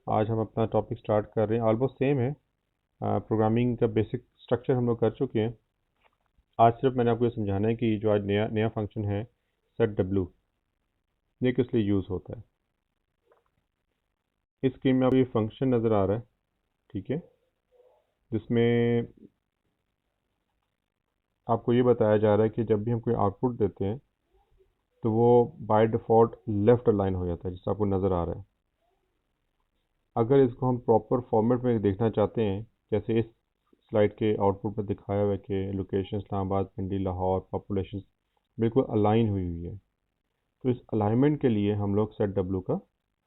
आज हम अपना टॉपिक स्टार्ट कर रहे हैं। ऑलमोस्ट सेम है। प्रोग्रामिंग का बेसिक स्ट्रक्चर हम लोग कर चुके हैं। आज सिर्फ मैंने आपको ये समझाना है कि जो आज नया नया फंक्शन है सेट डब्लू, ये किस लिए यूज़ होता है। इस स्क्रीन में आपको ये फंक्शन नज़र आ रहा है, ठीक है, जिसमें आपको ये बताया जा रहा है कि जब भी हम कोई आउटपुट देते हैं तो वो बाय डिफ़ॉल्ट लेफ़्ट अलाइन हो जाता है, जिससे आपको नज़र आ रहा है। अगर इसको हम प्रॉपर फॉर्मेट में देखना चाहते हैं, जैसे इस स्लाइड के आउटपुट में दिखाया हुआ है कि लोकेशन इस्लामाबाद, पिंडी, लाहौर, पॉपुलेशन बिल्कुल अलाइन हुई हुई है, तो इस अलाइनमेंट के लिए हम लोग सेट डब्लू का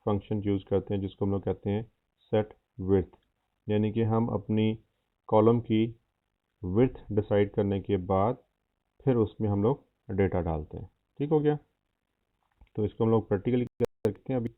फंक्शन यूज़ करते हैं, जिसको हम लोग कहते हैं सेट विड्थ। यानी कि हम अपनी कॉलम की विड्थ डिसाइड करने के बाद फिर उसमें हम लोग डेटा डालते हैं। ठीक हो गया? तो इसको हम लोग प्रैक्टिकली करते हैं अभी।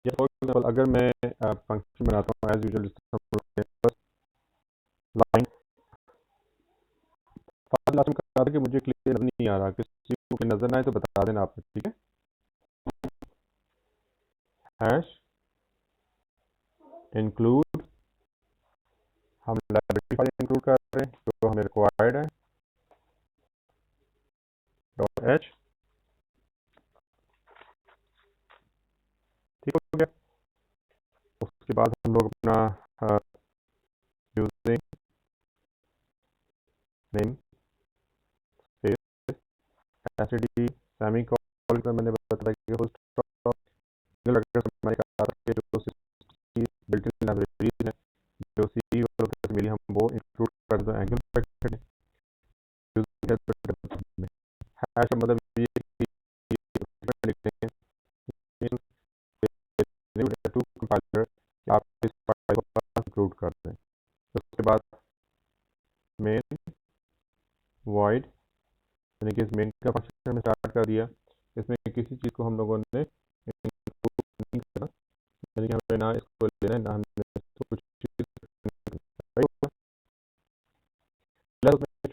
या फॉर एग्जाम्पल अगर मैं फंक्शन बनाता हूँ एज यूजुअल, लाइन लास्ट में कहा था कि मुझे क्लियर नहीं आ रहा, किसी को नजर ना आए तो बता देना आपने, ठीक है। हैश इंक्लूड, हम लाइब्रेरी फाइल इंक्लूड कर रहे हैं जो हमें रिक्वायर्ड है, डॉट एच। ठीक हो गया? उसके बाद हम लोग अपना using name space STD semi colon का मैंने बताया कि होस्ट हमारे कहा था कि जो बिल्ट इन लाइब्रेरीज है जो सी से मिली, हम वो इंक्लूड कर दो एंगल ब्रैकेट में। हैश का मतलब ये है कि लिखते हैं टू कंपाइलर कि आप इस फाइल को इंक्लूड कर दें। उसके बाद मेन वॉइड, यानी कि इस मेन का फंक्शन हमने स्टार्ट कर दिया। इसमें किसी चीज़ को हम लोगों ने इंक्लूड नहीं करना, यानी कि हमें ना इसको लेना है ना हमने इसको कुछ चीज़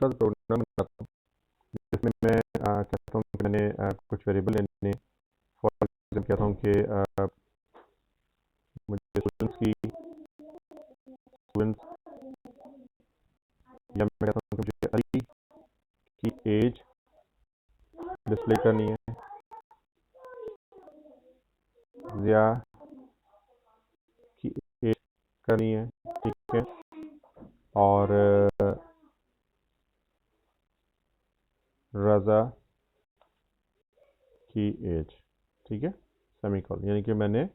प्रोग्राम बनाता हूँ जिसमें मैं कहता हूँ कि मैंने कुछ वेरिएबल लेने, फॉर एग्जाम्पल कहता हूँ कि मुझे स्टूडेंट्स या मैं कहता हूँ कि मुझे अली की एज डिस्प्ले करनी है, जिया की एज करनी है, ठीक है, और रज़ा की एज, ठीक है, सेमीकोलन। यानी कि मैंने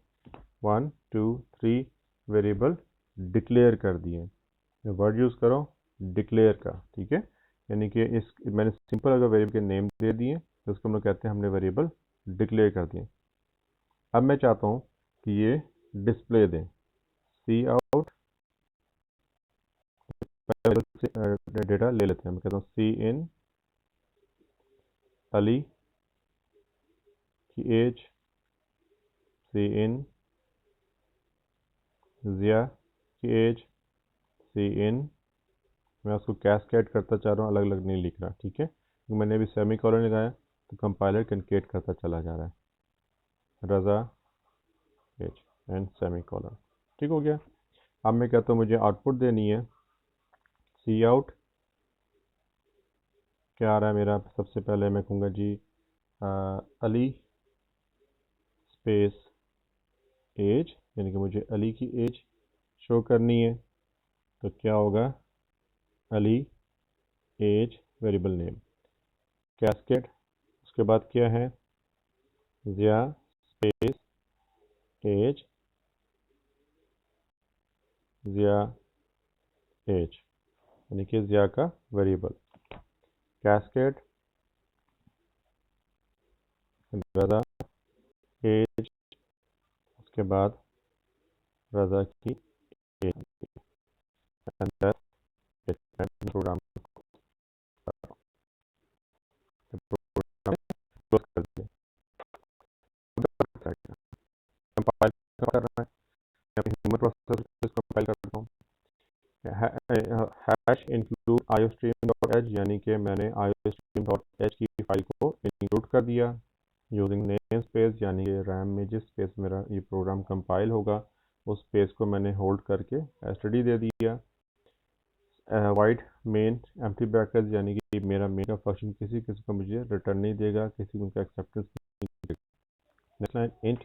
1 2 3 वेरिएबल डिक्लेयर कर दिए। वर्ड यूज़ करो डिक्लेयर का, ठीक है। यानी कि इस मैंने सिंपल अगर वेरिएबल के नेम दे दिए तो उसको हम लोग कहते हैं हमने वेरिएबल डिक्लेयर कर दिए। अब मैं चाहता हूँ कि ये डिस्प्ले दें, सी आउट से डेटा ले लेते हैं। मैं कहता हूँ सी इन अली की एज, सी इन जिया की एज, सी इन, मैं उसको कैस्केड करता चाह रहा हूँ, अलग अलग नहीं लिख रहा, ठीक है। तो मैंने अभी सेमी कॉलन लगाया तो कंपाइलर कैनकेट करता चला जा रहा है, रज़ा एज एंड सेमी कॉलन। ठीक हो गया? अब मैं कहता हूँ मुझे आउटपुट देनी है, सी आउट क्या आ रहा है मेरा। सबसे पहले मैं कहूँगा जी अली स्पेस एज, यानी कि मुझे अली की एज शो करनी है। तो क्या होगा, अली एज वेरिएबल नेम कैस्केड। उसके बाद क्या है, Zia space as, Zia as, यानी कि जिया का वेरिएबल कैस्केड, रज़ा एज, उसके बाद रज़ा की as, and that program close कर दिया। कंपाइल कर रहा है, ह्यूमन प्रोसेसर इसको कंपाइल करता हूँ। Hash include iostream dot H, यानी कि मैंने आईओस्ट्रीम डॉट एच की फाइल को इंक्लूड कर दिया यूजिंग नेम स्पेस, यानी कि रैम में जिस स्पेस मेरा ये प्रोग्राम कंपाइल होगा उस स्पेस को मैंने होल्ड करके एसटीडी दे दिया। वाइड मेन एम्प्टी ब्रैकेट्स, यानी कि मेरा मेन का फंक्शन किसी किसी को मुझे रिटर्न नहीं देगा, किसी को उनका एक्सेप्टेंस नहीं देगा। Next line int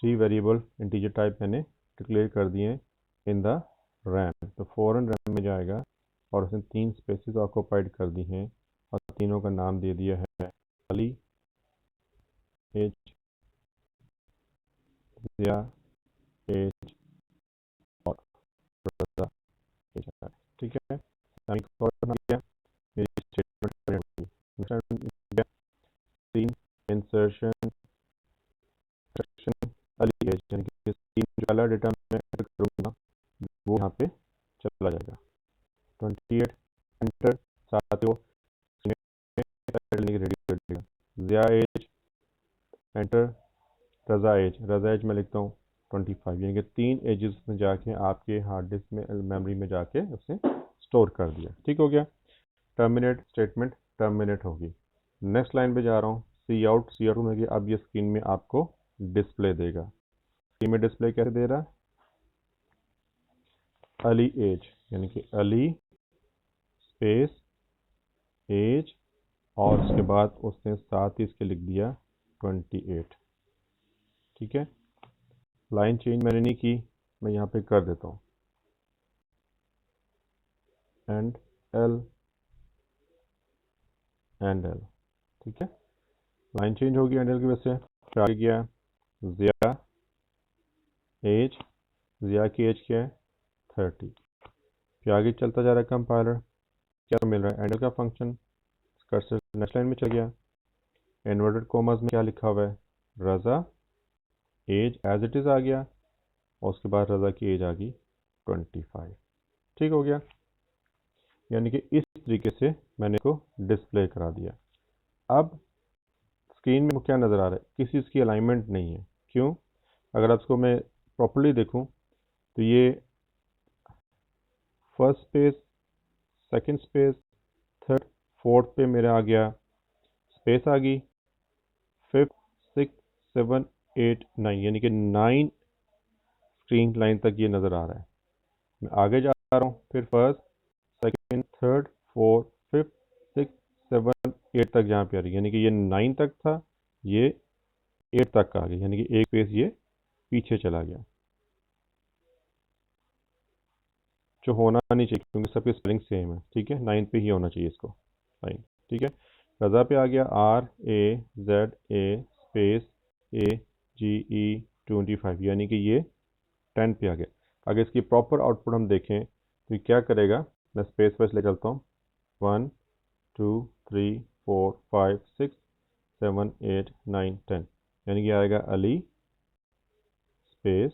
3 variable integer type मैंने डिक्लेयर कर दिए इन द रैम, तो फॉरन रैम में जाएगा और उसने 3 स्पेसेस ऑक्यूपाइड कर दी हैं और तीनों का नाम दे दिया है अली एज, या एज और रज़ा एज। ठीक है, सेमीकोलन आ गया, मेरी स्टेटमेंट प्रिंट होगी। 3 इंसर्शन सेक्शन अली एज, यानी कि 3 जो पहला डेटा मैं एंटर करूँगा वो यहाँ पे चला जाएगा। 28 एंटर, साथ ही वो रेडी कर देगा। ज़िया एज एंटर, रज़ा एज मैं लिखता हूँ 25, यानी कि 3 एजेस में जाके आपके हार्ड डिस्क में मेमोरी में जाके उसने स्टोर कर दिया। ठीक हो गया, टर्मिनेट स्टेटमेंट टर्मिनेट होगी। नेक्स्ट लाइन पे जा रहा हूँ, सी आउट में गया। अब ये स्क्रीन में आपको डिस्प्ले देगा। स्क्रीन में डिस्प्ले कैसे दे रहा है, अली एज, यानी कि अली स्पेस एज और उसके बाद उसने साथ ही इसके लिख दिया 28। ठीक है, लाइन चेंज मैंने नहीं की, मैं यहाँ पे कर देता हूँ एंड एल एंड एल। ठीक है, लाइन चेंज होगी एंड एल की वजह से। फिर आगे गया ज़िया एज, ज़िया की एज क्या है 30। फिर आगे चलता जा रहा है कंपाइलर, क्या मिल रहा है एंड एल का फंक्शन। कर्सर नेक्स्ट लाइन में चल गया, इन्वर्टेड कॉमर्स में क्या लिखा हुआ है, रज़ा एज एज इट इज़ आ गया और उसके बाद रज़ा की एज आ गई 25। ठीक हो गया, यानी कि इस तरीके से मैंने इसको डिस्प्ले करा दिया। अब स्क्रीन में क्या नज़र आ रहा है, किसी इसकी अलाइनमेंट नहीं है। क्यों, अगर आप इसको मैं प्रॉपर्ली देखूं तो ये first space, second space, third, fourth पे मेरा आ गया स्पेस आ गई, fifth, six, seven, eight, nine, यानी कि 9 स्क्रीन लाइन तक ये नज़र आ रहा है। मैं आगे जा रहा हूँ, फिर first, second, third, fourth, fifth, six, seven, eight तक जहाँ पे आ रही है, यानी कि ये 9 तक था, ये 8 तक आ गया, यानी कि एक पेज ये पीछे चला गया, जो होना नहीं चाहिए क्योंकि सबकी स्पेलिंग सेम है। ठीक है, 9 पे ही होना चाहिए इसको लाइन। ठीक है, रज़ा पे आ गया RAZA स्पेस AGE 25, यानी कि ये 10 पे आ गया। अगर इसकी प्रॉपर आउटपुट हम देखें तो ये क्या करेगा, मैं स्पेस वाइज ले चलता हूँ, 1 2 3 4 5 6 7 8 9 10, यानी कि आएगा अली स्पेस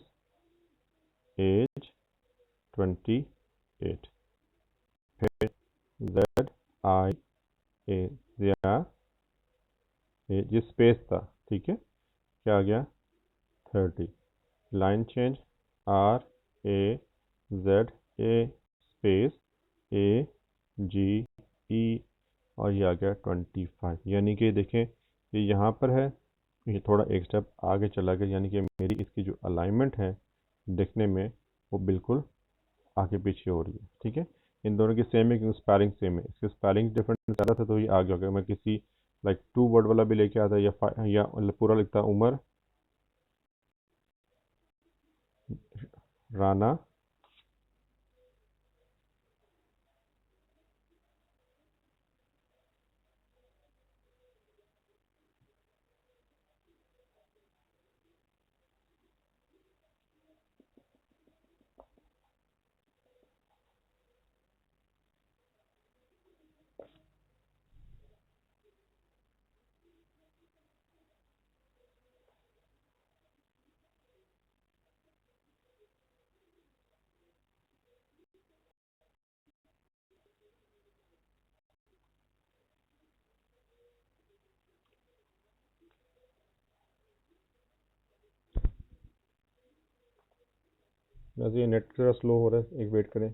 एज 28, फिर ZIA ज़िया ये स्पेस था। ठीक है, क्या आ गया 30, line change RAZA space AGE और ये आ गया 25, यानी कि देखें ये यहाँ पर है, ये थोड़ा एक स्टेप आगे चला गया, यानी कि मेरी इसकी जो अलाइनमेंट है देखने में वो बिल्कुल आगे पीछे हो रही है। ठीक है, इन दोनों की सेम है क्योंकि स्पेलिंग सेम है, इसके स्पेलिंग डिफरेंट ज़्यादा था तो ये आगे हो गया। मैं किसी लाइक 2 वर्ड वाला भी लेके आता या पूरा लिखता उमर राना वैसे ये नेट थोड़ा स्लो हो रहा है, एक वेट करें।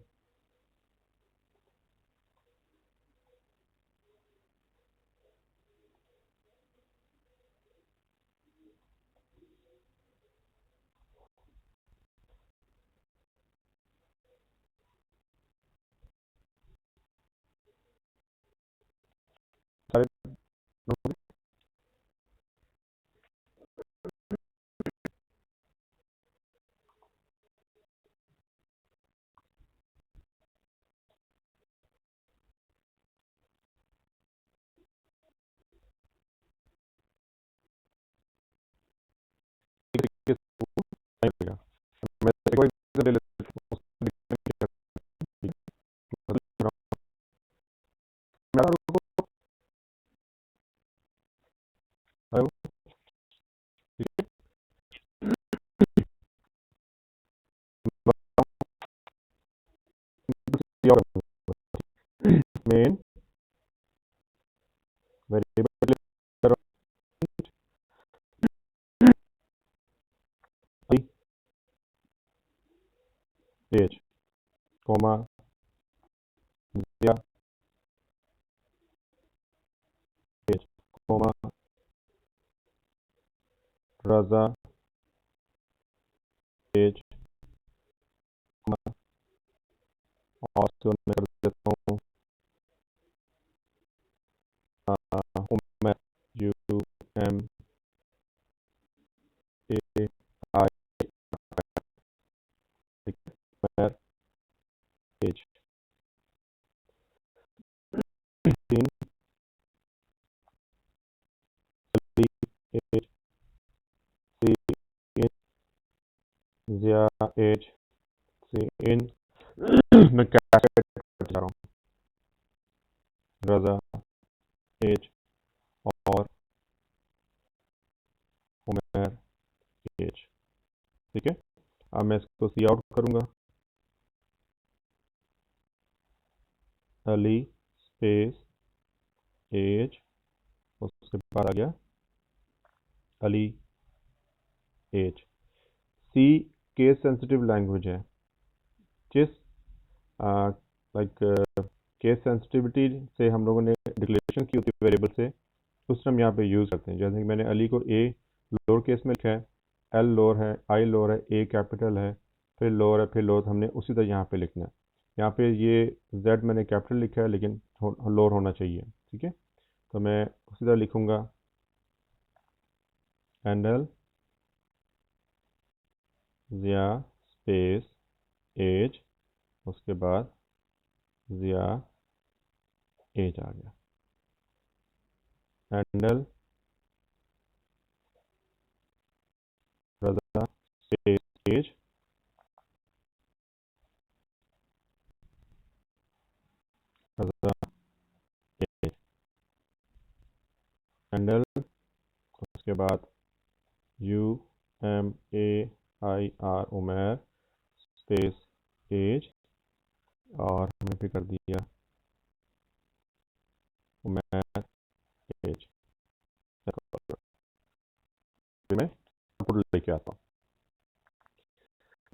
सारे तरीके से नहीं लगेगा। मैं एक और example ले लेता हूँ, उसको दिखाने के लिए, मतलब लिख रहा हूँ। मैं आपको हेलो, ठीक है, मेन वेरिएबल एज कॉमा या as comma Raza as comma और से मैं कर देता हूँ Umar U M A I Umar as 3 as C या एज सी इन मैं कैसे करता जा रहा हूँ रजा एज और उमर एज। ठीक है, अब मैं इसको सी आउट करूँगा। अली स्पेस एज, उसके बाद आ गया अली एज। सी केस सेंसिटिव लैंग्वेज है, जिस लाइक केस सेंसिटिविटी से हम लोगों ने डिक्लेरेशन की होती है वेरिएबल से, उस हम यहाँ पे यूज़ करते हैं। जैसे कि मैंने अली को ए लोअर केस में लिखा है, एल लोअर है, आई लोअर है, ए कैपिटल है, फिर लोअर है, फिर लोअर, हमने उसी तरह यहाँ पे लिखना है। यहाँ पे ये जेड मैंने कैपिटल लिखा है लेकिन लोअर होना चाहिए। ठीक है, तो मैं उसी तरह लिखूँगा एंडल ज़िया स्पेस एज, उसके बाद ज़िया एज आ गया। Handle Raza space as, Raza as, handle, उसके बाद U M A I R Umar space as, और हमने फिर कर दिया उमर एज। मैं आउटपुट लेके आता हूँ।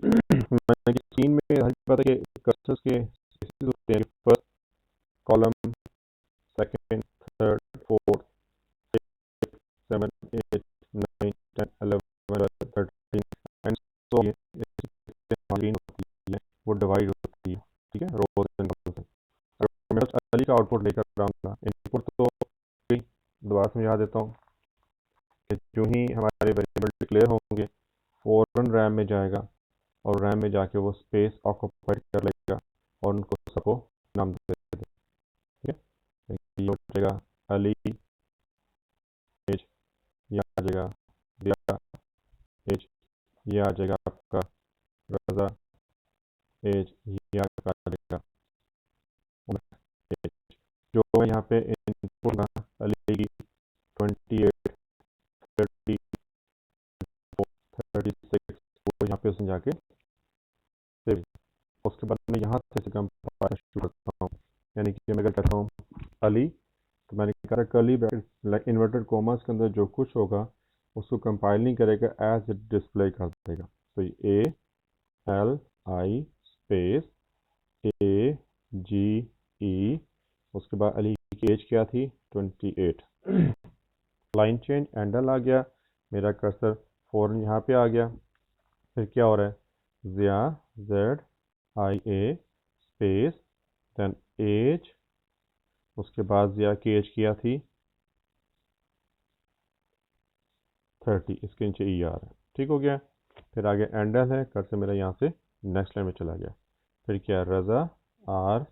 मैंने कि स्क्रीन में हर पता कि कर्सर्स के स्पेसेस होते हैं, first column, second, third, fourth, 7 8 9 10 11 13 and so ये स्क्रीन होती है, वो डिवाइड होती है। ठीक है, रोज एंड कॉलम्स में। अगर मैं बस अली का आउटपुट लेकर आऊँगा, इनपुट तो दोबारा समझा देता हूँ कि जो ही हमारे वेरिएबल डिक्लेयर होंगे फ़ौरन रैम में जाएगा, और रैम में जाके वो स्पेस ऑक्यूपाइड कर लेगा और उनको सबको नाम दे देगा। ठीक है, ये हो जाएगा अली एज, ये आ जाएगा दिया एज, ये आ जाएगा आपका रजा एज, ये आ जाएगा एज। जो मैं यहाँ पे इनपुट ना अली की 28 30 36 वो यहाँ पे उसमें जाके सेव, उसके बाद मैं यहाँ से कंपाइल शुरू करता हूँ। यानी कि मैं अगर कहता हूँ अली, तो मैंने कहा कर्ली ब्रैकेट इन्वर्टेड कोमास के अंदर जो कुछ होगा उसको कंपाइल नहीं करेगा, एज इट डिस्प्ले कर देगा। तो A L I space AGE, उसके बाद अली की एज क्या थी 28। लाइन चेंज एंडल आ गया, मेरा कर्सर फ़ौरन यहाँ पे आ गया। फिर क्या हो रहा है, Zia ZIA space then as, उसके बाद ज़िया की एज क्या थी 30, इसके नीचे ई आ रहा है, ठीक हो गया। फिर आगे एंडल है, कर्सर मेरा यहाँ से नेक्स्ट लाइन में चला गया। फिर क्या, रज़ा RAZA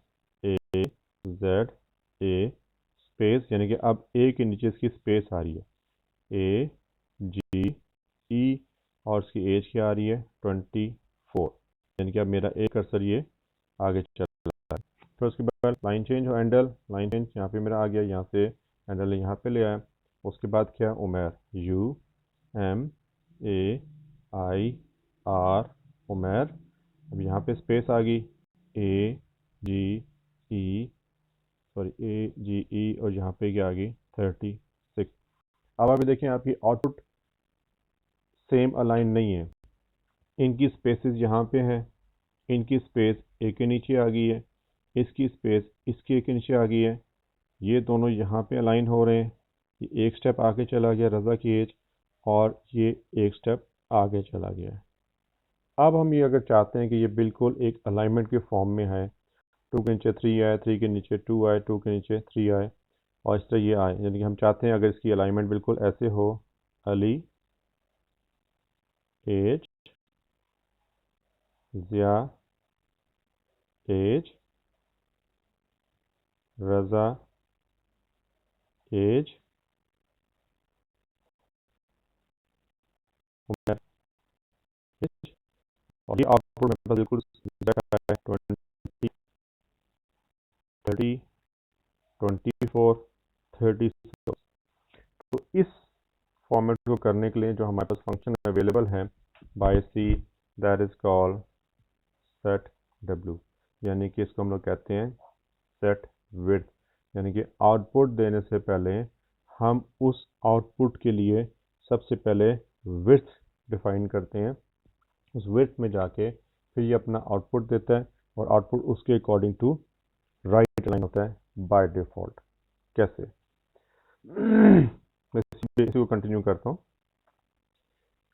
स्पेस, यानी कि अब ए के नीचे इसकी स्पेस आ रही है, AGE, और इसकी एज क्या आ रही है 24, यानी कि अब मेरा एक कर्सर ये आगे चल रहा है। फिर उसके बाद लाइन चेंज हो, एंडल लाइन चेंज यहाँ पे मेरा आ गया, यहाँ से एंडल यहाँ पे ले आया। उसके बाद क्या, उमैर UMAIR उमैर, अब यहाँ पे स्पेस आ गई AGE, सॉरी AGE, और यहाँ पे क्या आ गई 36। अब अभी देखें आपकी आउटपुट सेम अलाइन नहीं है, इनकी स्पेसेस यहाँ पे हैं, इनकी स्पेस ए के नीचे आ गई है, इसकी स्पेस इसके के नीचे आ गई है, ये दोनों यहाँ पे अलाइन हो रहे हैं। ये एक स्टेप आगे चला गया रज़ा की एज, और ये एक स्टेप आगे चला गया है। अब हम ये अगर चाहते हैं कि ये बिल्कुल एक अलाइनमेंट के फॉर्म में है, 2 के नीचे 3 आए, 3 के नीचे 2 आए, 2 के नीचे 3 आए, और इस तरह ये आए, यानी कि हम चाहते हैं अगर इसकी अलाइनमेंट बिल्कुल ऐसे हो, अली एज ज़िया एज रज़ा एज उमर एज, और ये आउटपुट मेरे पास बिल्कुल एग्जैक्ट है 20 30 24 36। तो इस फॉर्मेट को करने के लिए जो हमारे पास फंक्शन अवेलेबल है by C, that is called set W, यानी कि इसको हम लोग कहते हैं सेट विड्थ, यानी कि आउटपुट देने से पहले हम उस आउटपुट के लिए सबसे पहले विड्थ डिफाइन करते हैं। उस विड्थ में जाके फिर ये अपना आउटपुट देता है, और आउटपुट उसके अकॉर्डिंग टू राइट लाइन होता है बाय डिफ़ॉल्ट। कैसे मैं इसी को कंटिन्यू करता हूँ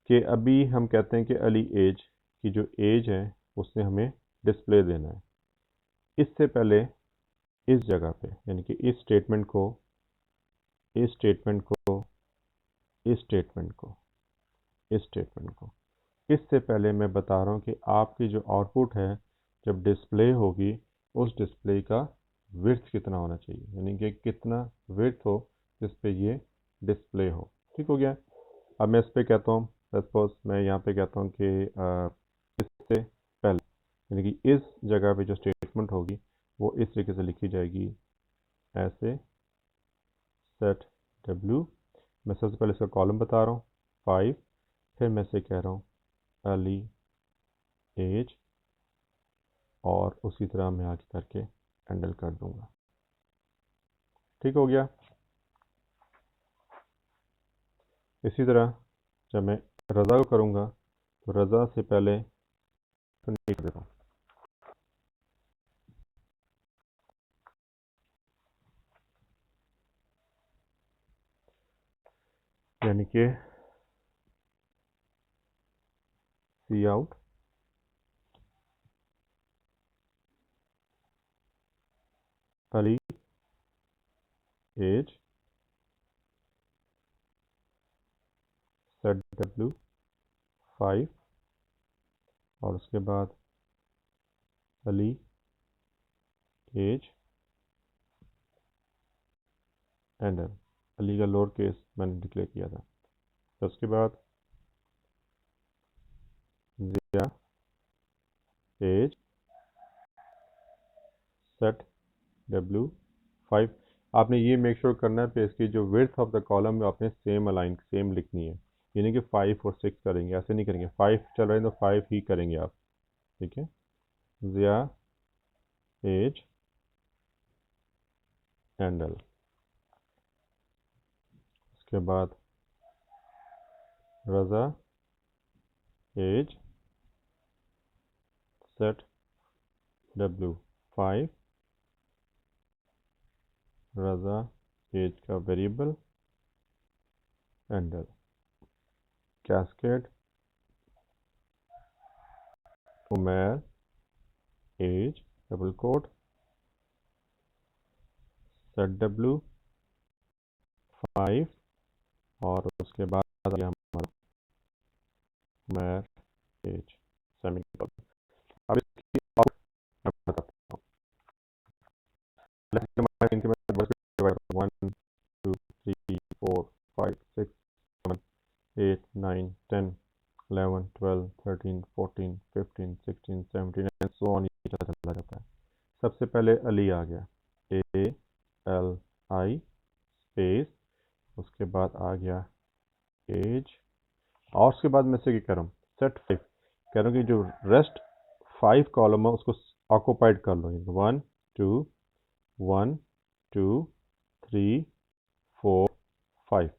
कि अभी हम कहते हैं कि अली एज की जो एज है उसने हमें डिस्प्ले देना है। इससे पहले इस जगह पे, यानी कि इस स्टेटमेंट को, इस स्टेटमेंट को, इस स्टेटमेंट को, इस स्टेटमेंट को, इससे पहले मैं बता रहा हूँ कि आपकी जो आउटपुट है जब डिस्प्ले होगी, उस डिस्प्ले का विड्थ कितना होना चाहिए, यानी कि कितना विड्थ हो जिस पे ये डिस्प्ले हो। ठीक हो गया। अब मैं इस पे कहता हूँ, सपोज मैं यहाँ पे कहता हूँ कि इससे पहले, यानी कि इस जगह पे जो स्टेटमेंट होगी वो इस तरीके से लिखी जाएगी, ऐसे सेट डब्ल्यू, मैं सबसे पहले इसका कॉलम बता रहा हूँ 5, फिर मैं से कह रहा हूँ अली एज, और उसी तरह मैं आगे करके हैंडल कर दूंगा। ठीक हो गया। इसी तरह जब मैं रज़ा को करूँगा तो रज़ा से पहले तो नहीं कर देता हूँ, यानी कि cout Ali as set W 5, और उसके बाद अली एज एंडर, अली का लोअर केस मैंने डिक्लेयर किया था। तो उसके बाद ज़िया एज सेट डब्ल्यू 5। आपने ये मेक श्योर करना है कि इसकी जो विड्थ ऑफ द कॉलम है आपने सेम अलाइन सेम लिखनी है, यानी कि 5 और 6 करेंगे, ऐसे नहीं करेंगे 5 चल रहे हैं तो 5 ही करेंगे आप। ठीक है, ज़िया एज हैंडल, उसके बाद Raza as set W 5, Raza as का वेरिएबल, एंडर कैस्केड Umair as double quote set W 5 और उसके बाद आ गया हमारा उमैर एज सेमीकोलन। अब इसकी आउट मैं बताता हूँ। लेफ्ट हमारे increment work divide 1 2 3 4 5 6 7 8 9 10 11 12 13 14 15 16 17 and so on, ये चला जाता है। सबसे पहले अली आ गया, ALI स्पेस, उसके बाद आ गया एज, और उसके बाद मैं से क्या कर रहा हूँ, सेट 5 कह रहा हूँ कि जो रेस्ट 5 कॉलम है उसको ऑक्यूपाइड कर लो। 1 2 1 2 3 4 5,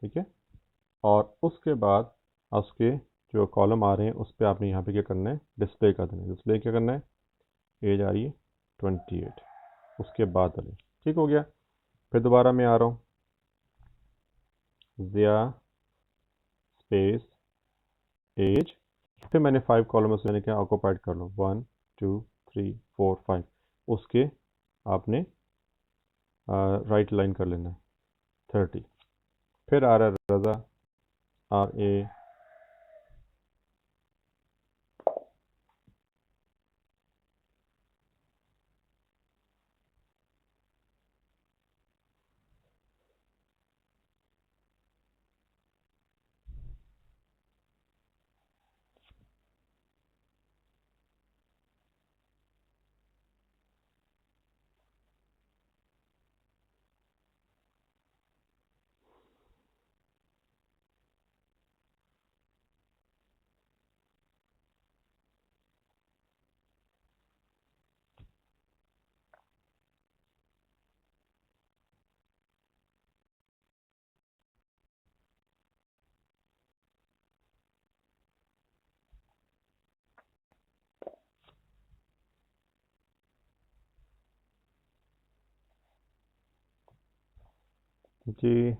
ठीक है। और उसके बाद उसके जो कॉलम आ रहे हैं उस पर आपने यहाँ पे क्या करना है, डिस्प्ले कर देना है। डिस्प्ले क्या करना है, एज आ रही है 28, उसके बाद अली, ठीक हो गया। फिर दोबारा मैं आ रहा हूँ, ज़िया स्पेस एज, फिर मैंने 5 कॉलम से मैंने क्या ऑक्यूपाइड कर लो, 1 2 3 4 5, उसके आपने राइट लाइन कर लेना है 30। फिर आ रहा है रज़ा RA जी,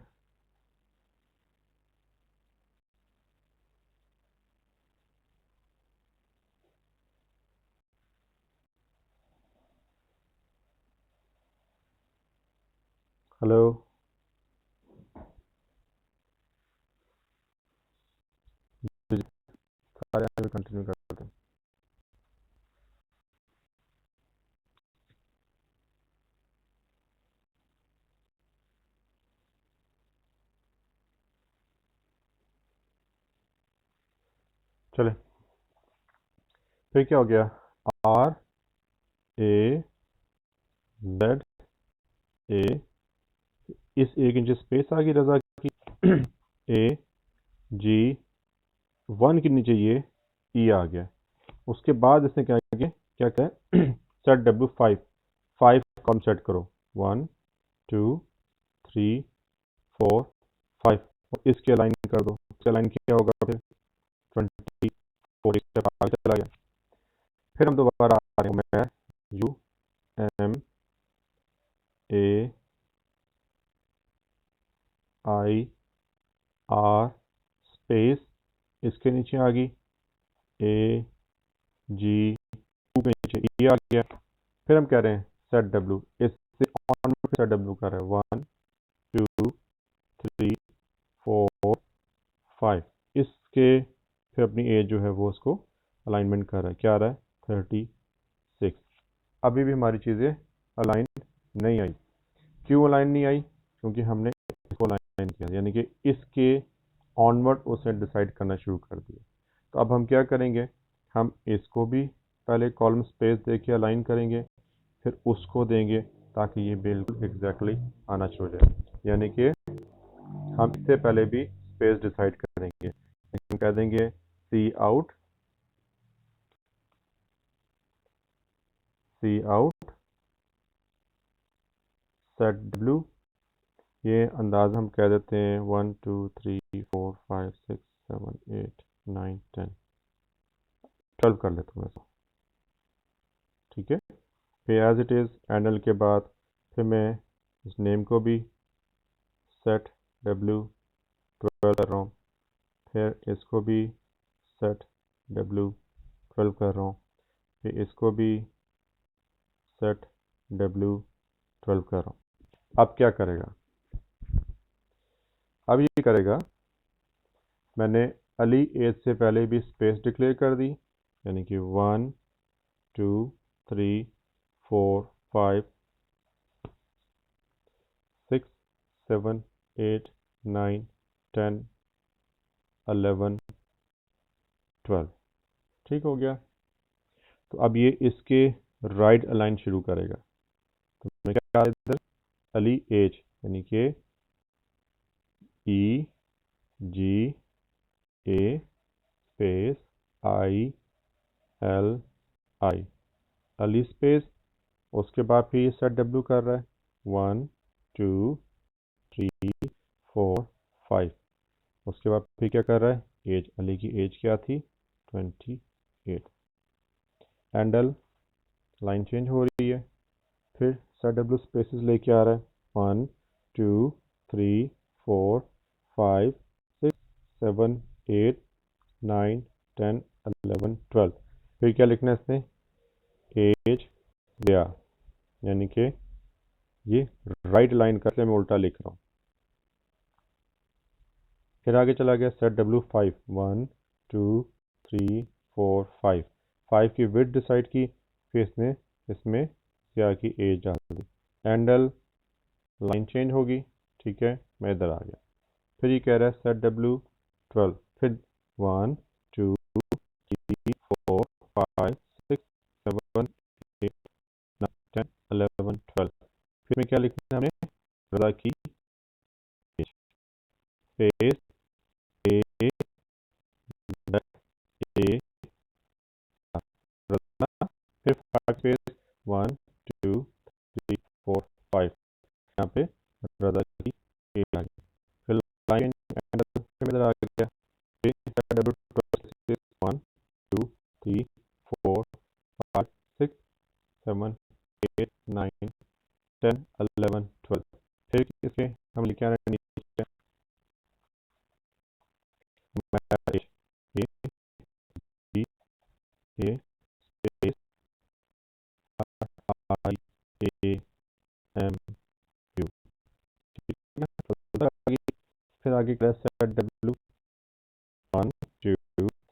हेलो, सारे आगे कंटिन्यू करते हैं। चले, फिर क्या हो गया, RAZA, इस 1 इंच स्पेस आ गई रज़ा की, AG1 के नीचे ये E आ गया। उसके बाद इसने क्या किया, क्या कहा, सेट W 5 कॉलम सेट करो, 1 2 3 4 5, इसके अलाइन कर दो। इसके अलाइन क्या होगा, फिर 20 40 स्टेप आगे चला गया। फिर हम दोबारा आ रहे हैं, मैं UMAIR स्पेस, इसके नीचे आ गई AG2 के नीचे E आ गया। फिर हम कह रहे हैं सेट W, इससे ऑन सेट W कर रहे हैं, 1 2 3 4 5, इसके फिर अपनी एज जो है वो उसको अलाइनमेंट कर रहा है, क्या आ रहा है 36। अभी भी हमारी चीज़ें अलाइन नहीं आई। क्यों अलाइन नहीं आई, क्योंकि हमने इसको अलाइन किया, यानी कि इसके ऑनवर्ड उसे डिसाइड करना शुरू कर दिया। तो अब हम क्या करेंगे, हम इसको भी पहले कॉलम स्पेस दे के अलाइन करेंगे, फिर उसको देंगे, ताकि ये बिल्कुल एग्जैक्टली आना शुरू हो जाए। यानी कि हम इससे पहले भी स्पेस डिसाइड करेंगे, हम कह देंगे सी आउट सेट W, ये अंदाज़ हम कह देते हैं 1 2 3 4 5 6 7 8 9 10। 12 कर लेता हूँ इसको, ठीक है। फिर एज इट इज़ एंडल के बाद फिर मैं इस नेम को भी सेट W12 कर रहा हूँ, फिर इसको भी सेट W12 कर रहा हूँ, फिर इसको भी सेट W12 कर रहा हूँ। अब क्या करेगा, अब ये करेगा, मैंने अली एज से पहले भी स्पेस डिक्लेयर कर दी, यानी कि 1 2 3 4 5 6 7 8 9 10 11 12, ठीक हो गया। तो अब ये इसके राइट अलाइन शुरू करेगा, तो मैं क्या इधर अली एज यानी कि E G A space I L I, Ali space, उसके बाद फिर ये सेट W कर रहा है 1 2 3 4 5, उसके बाद फिर क्या कर रहा है, एज, अली की एज क्या थी 28, एंडल लाइन चेंज हो रही है, फिर सेट W स्पेसिस लेके आ रहा है 1 2 3 4 5 6 7 8 9 10 11 12, फिर क्या लिखना है इसने, एज गया, यानी कि ये राइट लाइन का मैं उल्टा लिख रहा हूँ। फिर आगे चला गया सेट W5 1 2 3 4 5, 5 की विड्थ डिसाइड की, फिर इसने इसमें क्या की एज डाल दी, एंडल लाइन चेंज होगी, ठीक है। मैं इधर आ गया, फिर ये कह रहा है सेट W12, फिर 1 2 3 4 5 6 7 8 9 10 11 12, फिर में क्या लिखना है हमने, रजा की एज स्पेस ए ए रजा, फिर 5 स्पेस 1 2 3 4 5, यहाँ पे रजा की एज आ गई, फिर लाइन एंडल फिर इधर आ गया, फिर W12 1 2 3 4 5 6 7 8 9 10 11 12, फिर इसके हम लिखे आ रहे हैं नीचे marriage A B A space I A M U, ठीक है ना। तो आगे, फिर आगे सेट W 1 2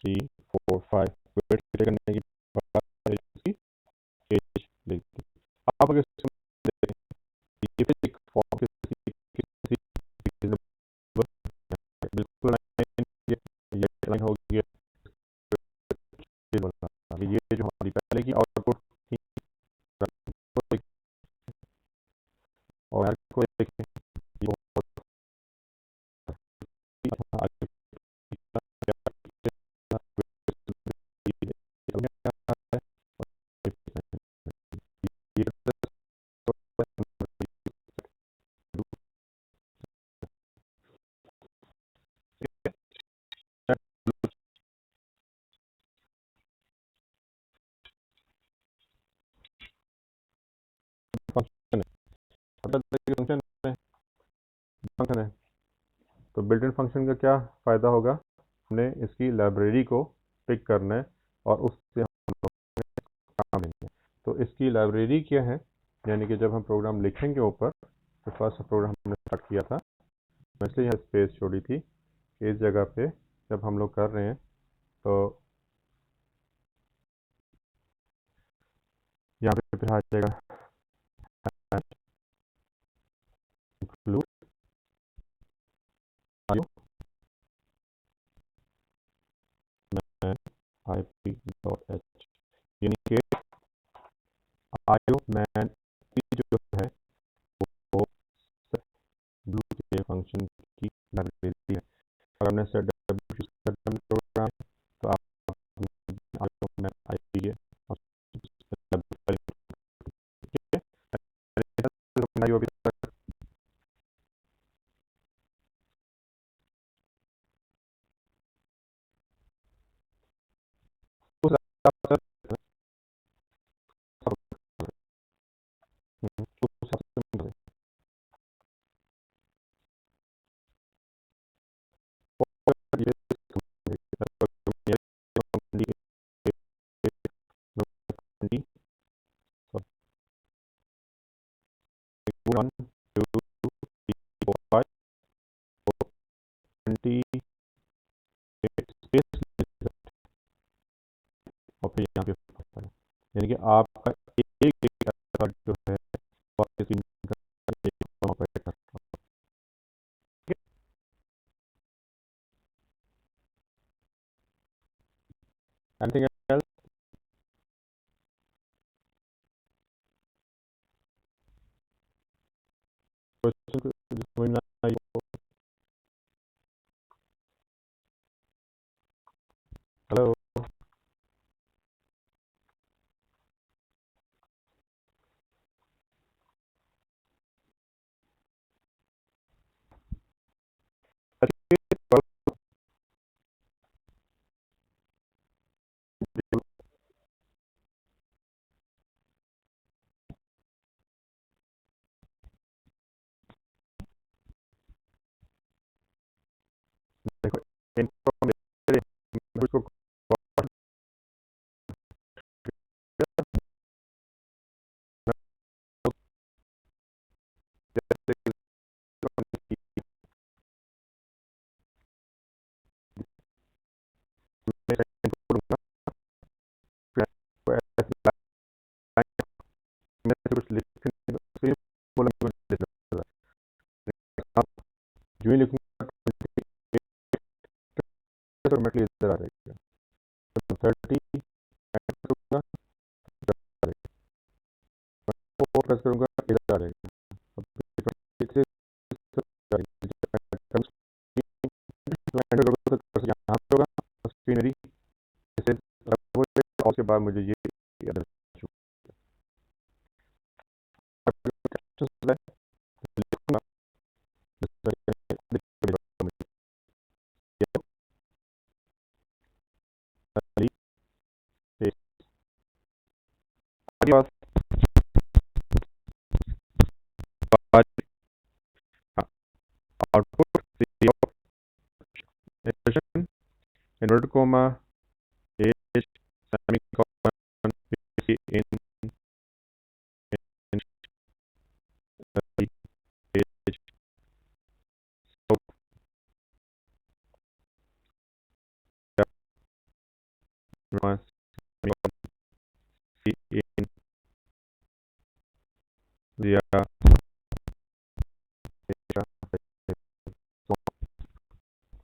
3 4 5, वेट करने की बाद इसकी एज लिख दी। आप अगर ये फिर एक फॉर्म किसी बिल्कुल ये लाइन हो गया, ये जो हमारी पहले की आउटपुट थी और को देखें, आगे फंक्शन है, फंक्शन है, तो बिल्ट इन फंक्शन का क्या फ़ायदा होगा, हमने इसकी लाइब्रेरी को पिक करना है और उससे हम काम लेंगे। तो इसकी लाइब्रेरी क्या है, यानी कि जब हम प्रोग्राम लिखेंगे ऊपर, तो फर्स्ट प्रोग्राम हमने स्टार्ट किया था, मैं इसलिए यहाँ स्पेस छोड़ी थी, इस जगह पे जब हम लोग कर रहे हैं तो यहाँ पे फिर आ जाएगा include ip.h, यानी कि आयो मैन जो है वो ब्लू के फंक्शन की लाइब्रेरी है। अगर हमने सेट प्रोग्राम तो आप आयो मैन आईपी है, 1 2 3 4 5 20 स्पेस और फिर यहाँ पे पड़ता है, यानी कि आपका एक एक अक्षर जो है वो आपके स्क्रीन का ऑपरेट कर रहा है। Anything else? क्वेश्चन समझ में आई हो? हेलो? देखो इनको कुछ लिखने जो ही लिखूंगा ऑटोमेटिकली इधर आ जाएगा। 30 करूंगा, प्रेस करूंगा, इधर आ जाएगा। यहाँ पे होगा स्क्रीन मेरी, उसके बाद मुझे ये output expression inverted comma as semicolon in as in दिया।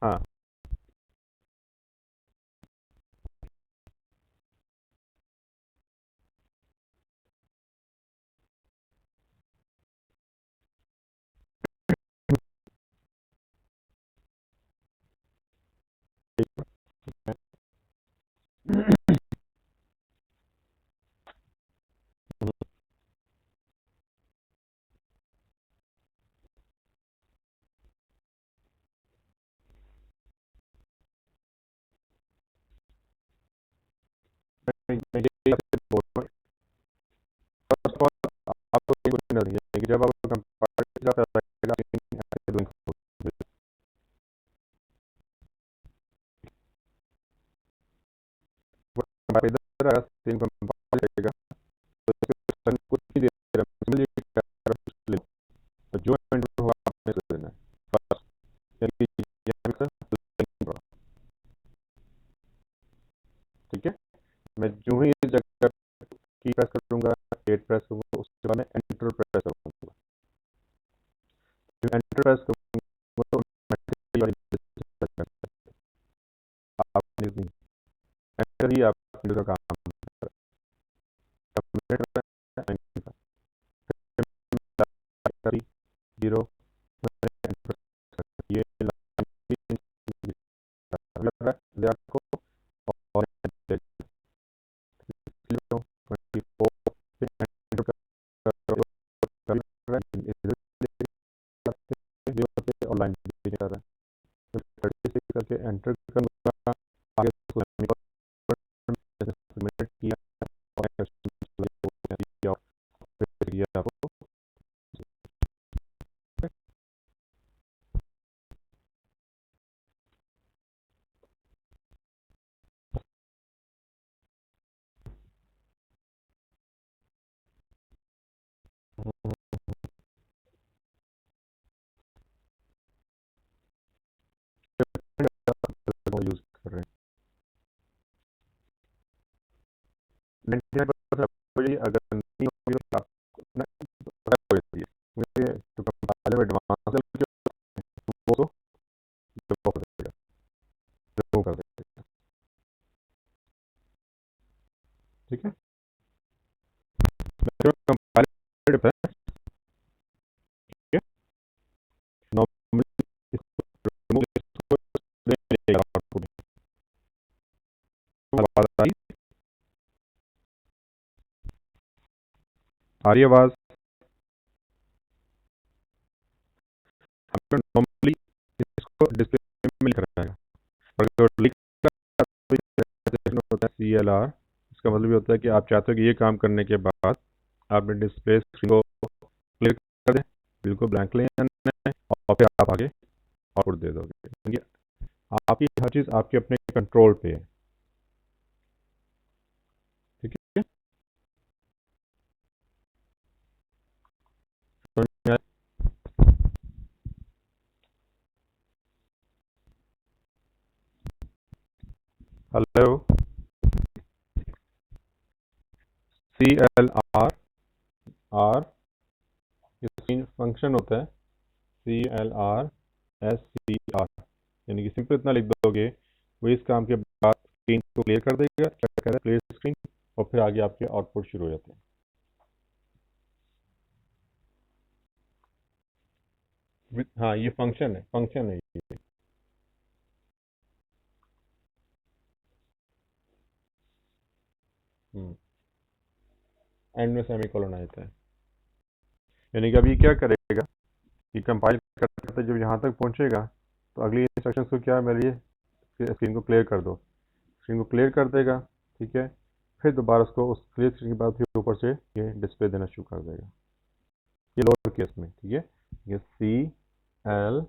हाँ, मैं ये बोल रहा हूँ, फर्स्ट ऑफ ऑल आपको ये क्वेश्चन नहीं है कि जब आप कंपार्टमेंट का इधर आया सेम कंपार्टमेंट जाएगा तो कुछ नहीं दे रहा, सिंपली जो एंटर होगा आपने दे देना है बस, यानी कि यहाँ पे ठीक है। मैं जो ही इस जगह की प्रेस करूंगा, 8 प्रेस करूंगा, उसके बाद मैं एंटर प्रेस करूंगा। एंटर प्रेस करूंगा तो आप एंटर ही आप का काम जीरो ये लग रहा है आपको और 24 ऑनलाइन कर रहा है करके एंटर करूंगा आगे सबमिट किया आपको मुझे अगर नहीं होगी तो आपको हो जाती है, मुझे तो कंपाइलर में एडवांस वो तो रिमूव कर देगा, रिमूव कर देगा। ठीक है, जो कंपाइलर है नॉर्मली इसको रिमूव इसको देगा आउटपुट। आवाज आ रही है आवाज? नॉर्मली इसको डिस्प्ले में लिखा रहेगा, और जो लिख होता है CLR, इसका मतलब ये होता है कि आप चाहते हो कि ये काम करने के बाद आपने डिस्प्ले स्क्रीन को क्लियर कर दें, बिल्कुल ब्लैंक ले आना है, और फिर आप आगे आउटपुट दे दोगे, क्योंकि आपकी हर चीज़ आपके अपने कंट्रोल पे है। ठीक है, समझ में आया? Hello, CLR R screen function होता है, CLR यानी कि सिंपल इतना लिख दोगे, वो इस काम के बाद स्क्रीन को क्लियर कर देगा, क्या कह रहा है, प्ले स्क्रीन, और फिर आगे आपके आउटपुट शुरू हो जाते हैं। हाँ, ये फंक्शन है ये। एंड में सेमीकोलन आ जाता है, यानी कि अब ये क्या करेगा, ये कंपाइल करते करते जब यहाँ तक पहुँचेगा तो अगली इंस्ट्रक्शन को क्या मिल रही है, स्क्रीन को क्लियर कर दो, स्क्रीन को क्लियर कर देगा। ठीक है, फिर दोबारा उसको उस क्लियर स्क्रीन के बाद फिर ऊपर से ये डिस्प्ले देना शुरू कर देगा, ये लोअर केस में। ठीक है, ये CLR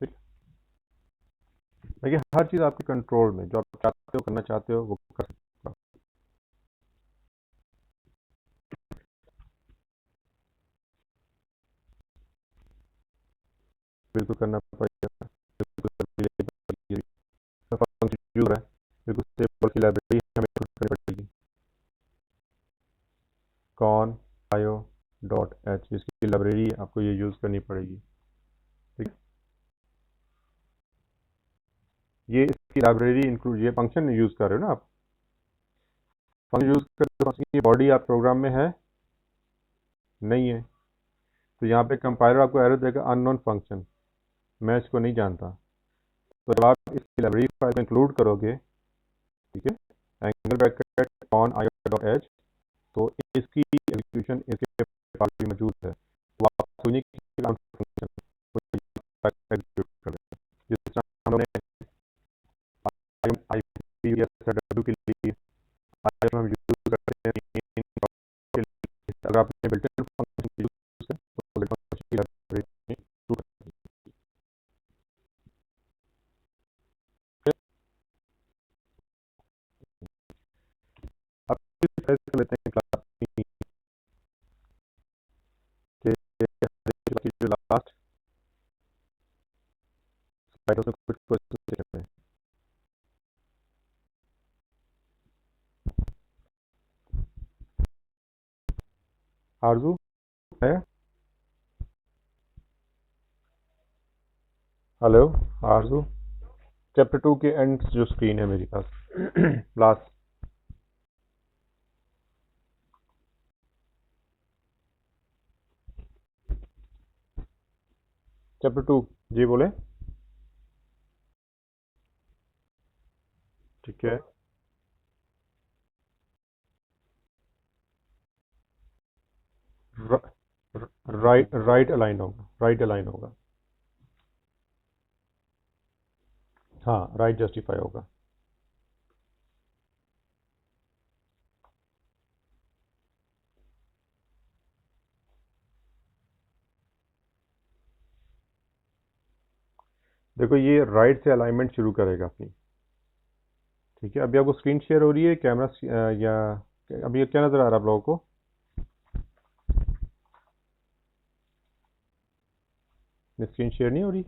ठीक, देखिए हर चीज़ आपके कंट्रोल में, जो आप चाहते हो करना चाहते हो वो कर सकते हो। बिल्कुल करना पड़ेगा, बिल्कुल फंक्शन यूज है, बिल्कुल स्टेबल की लाइब्रेरी हमें खुद करनी पड़ेगी, कॉन io.h इसकी लाइब्रेरी आपको ये यूज़ करनी पड़ेगी। ठीक है, ये इसकी लाइब्रेरी इंक्लूड, ये फंक्शन यूज़ कर रहे हो ना आप, फंक्शन यूज़ कर रहे हो, फंक्शन की बॉडी आप प्रोग्राम में है नहीं है, तो यहाँ पे कंपाइलर आपको एरर देगा अननोन फंक्शन, मैं इसको नहीं जानता। तो जब आप इसकी लाइब्रेरी फाइल को इंक्लूड करोगे, ठीक है, एंगल ब्रैकेट ऑन io.h, तो इसकी एग्जीक्यूशन इसके पास भी मौजूद है, वो आप सुनिए कि फंक्शन एग्जीक्यूट कर देगा, जिस तरह हम लोगों ने IPv6 के लिए हम यूज करते हैं, अगर आपने बिल्ट इन फंक्शन यूज करें तो बिल्ट फंक्शन की लाइब्रेरी में शुरू कर दें। अब ट्राई कर लेते हैं क्लास के जो लास्ट स्लाइड उसमें कुछ क्वेश्चन देते हैं। आरजू है? हेलो आरजू, चैप्टर 2 के एंड जो स्क्रीन है मेरे पास लास्ट चैप्टर 2, जी बोले। ठीक है, राइट अलाइन होगा, राइट अलाइन होगा, हाँ राइट जस्टिफाई होगा। देखो ये राइट से अलाइनमेंट शुरू करेगा अपनी। ठीक है, अभी आपको स्क्रीन शेयर हो रही है, कैमरा या अभी ये क्या नज़र आ रहा है आप लोगों को? स्क्रीन शेयर नहीं हो रही?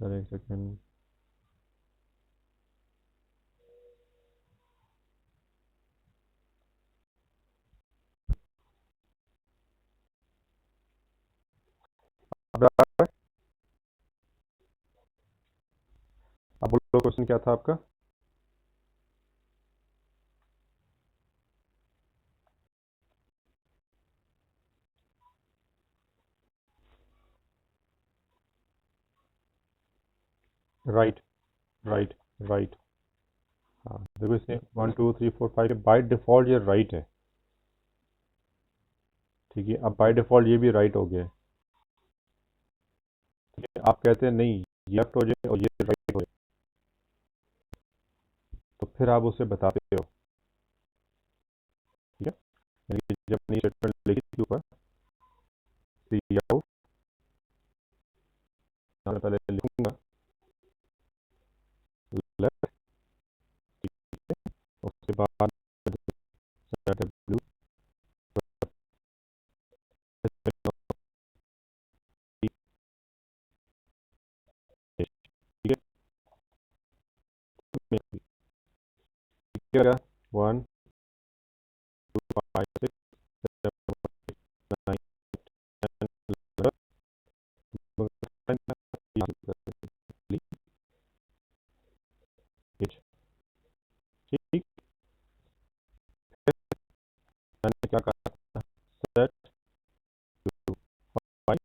चलो एक सेकेंड। अब आप बोलो, क्वेश्चन क्या था आपका? Right, right, right. हाँ देखो, इसने 1 2 3 4 5 बाय डिफ़ॉल्ट ये राइट है। ठीक है, अब बाय डिफ़ॉल्ट ये भी राइट हो गया है। ठीक है, आप कहते हैं नहीं ये लेफ्ट हो जाए और ये राइट हो जाए, तो फिर आप उसे बताते हो। ठीक है, यानी कि जब अपनी स्टेटमेंट लिखी थी ऊपर, सी आउट, मैं पहले लिखूंगा लेफ्ट, उसके बाद डब्ल्यू, ठीक है, ठीक है, 1 2 5 6 7 8 9 10 11, ठीक। मैंने क्या कहा था, सेट टू 5,